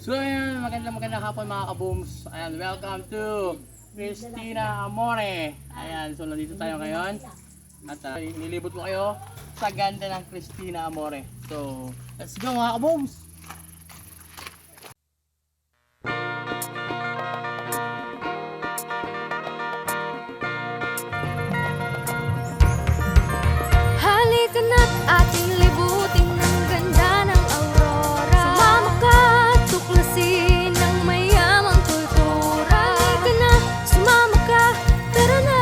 So ayan, magandang hapon mga kabooms. Ayan, welcome to Cristina Amore. Ayan, so nandito tayo ngayon. At nilibot ko kayo sa ganda ng Cristina Amore. So, let's go mga kabooms! Halika na't ating libutin ang ganda ng aurora. Sumama ka, tuklasin ang mayamang kultura. Halika na, sumama ka, tara na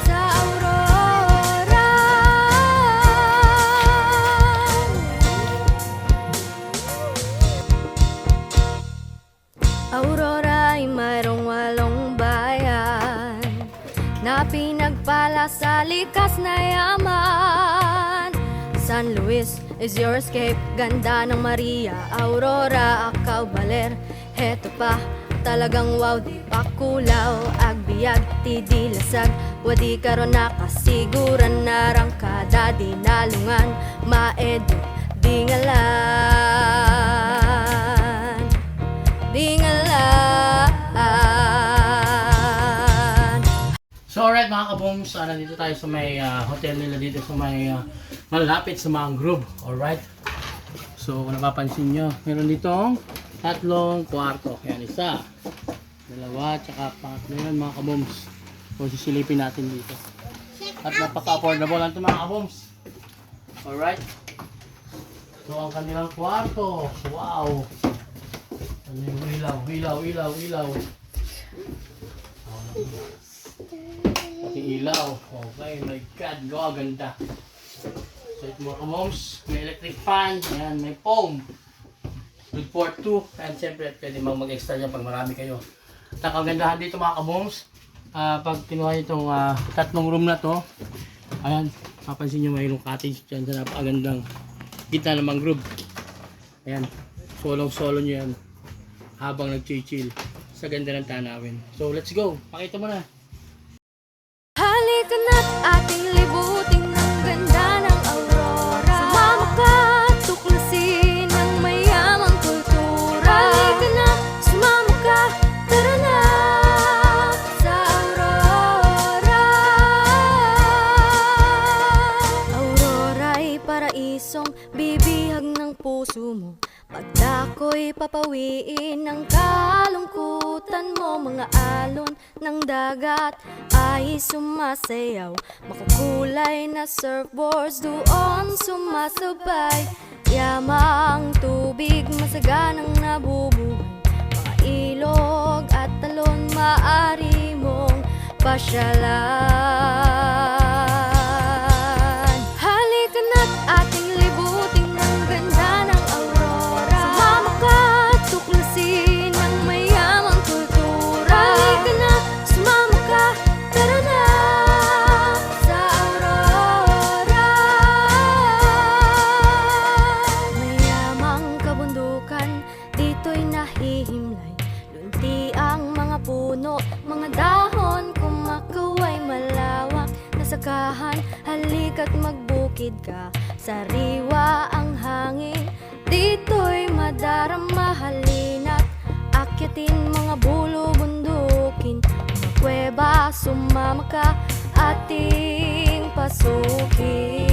sa aurora. Aurora ay mayroong 8 bayan na pinagpala sa likas na yaman. San Luis is your escape, ganda ng Maria, Aurora, Acao, Baler. Heto pa, talagang wow, di pa kulaw. Agbiag, tidilasag, wadi karon nakasiguran. Narangkada, dinalungan, maedo, dingalan, dingalan. So alright mga kabooms, nandito tayo sa may hotel nila dito sa may malapit sa Mangrove. Alright. So kung napapansin nyo, meron ditong 3 kwarto. Yan, 1, 2, tsaka pangatlo yan mga kabooms. So sisilipin natin dito. At napaka-affordable lang ito mga kabooms. Alright. So ang kanilang kwarto. Wow. Ano yung ilaw. Pati ilaw. Okay, my God, ganda. So ito mga kamoms, may electric fan, ayan, may foam. Good for 2, and siyempre pwede mag-extra dyan pag marami kayo. At ang kagandahan dito mga kamoms, pag kinuha nyo itong 3 room na to, ayan, papansin nyo mayroong cottage dyan sa napakagandang gitna ng mangrove. Ayan, solong-solo nyo yan habang nag-chill sa ganda ng tanawin. So let's go, pakita mo na. Halika na't ating libutin ang ganda ng aurora. Sumama ka, tuklasin ang mayamang kultura. Halika na, sumama ka, tara na sa aurora. Aurora'y paraisong bibihag ng puso mo. Pagdako'y papawiin ng kalungkutan mo. Mga alon ng dagat ay sumasayaw. Makukulay na surfboards doon sumasabay. Yamang tubig masaganang nabubuhay. Mga ilog at talon maaari mong pasyalan. Halika na't ating libutin ang ganda ng aurora. Sumama ka, tuklasin ang mayamang kultura. Halika na, sumama ka, tara na sa aurora. Mayamang kabundukan, dito'y nahihimlay. Lunti ang mga puno, mga dahon, kumakaway malawak na sakahan. Halika't magbukid ka, sariwa ang hangin. Dito'y madarama, halina't akyatin mga bulo, bundukin. Mga kuweba, sumama ka, ating pasukin.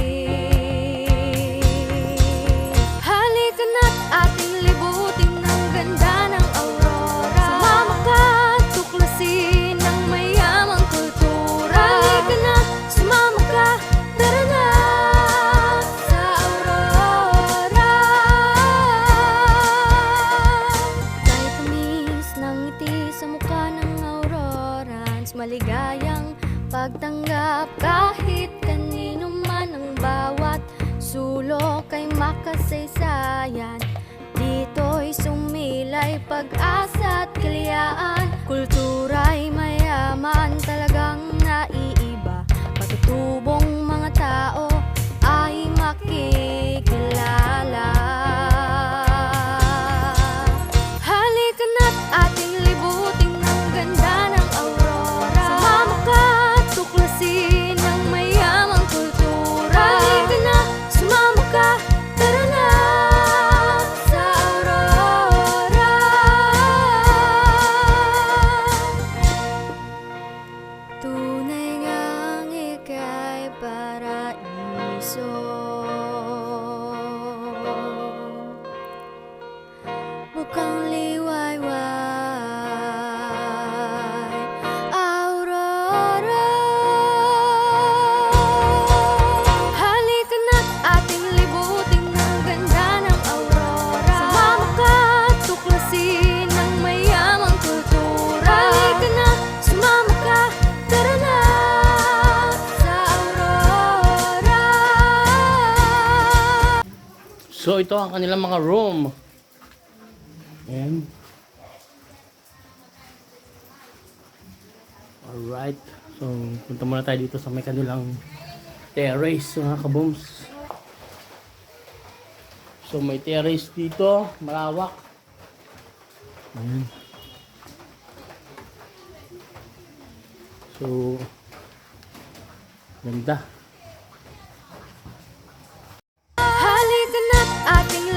Halika na't ating libutin ang ganda ng aurora. Sumama ka, tuklasin ang mayamang kultura. Halika na, sumama ka, tara na sa aurora. Kahit tamis ng ngiti sa mukha ng aurora, maligayang pagtanggap kahit kanino man. Ang bawat sulok ay makasaysayan. Dito'y sumilay pag-asa at kaliyaan. Kultura'y mayaman, talagang naiiba. Patutubong mga tao ay makikilala. Halika na't ating libutin ang ganda ng aurora. Sumama ka, tuklasin ang mayamang kultura. Halika na, sumama ka, tara na sa aurora. So ito ang kanilang mga room. Ayan. Alright. So punta muna tayo dito sa may kanilang terrace mga kabooms. So may terrace dito, malawak. Ayan. So Halika na't ating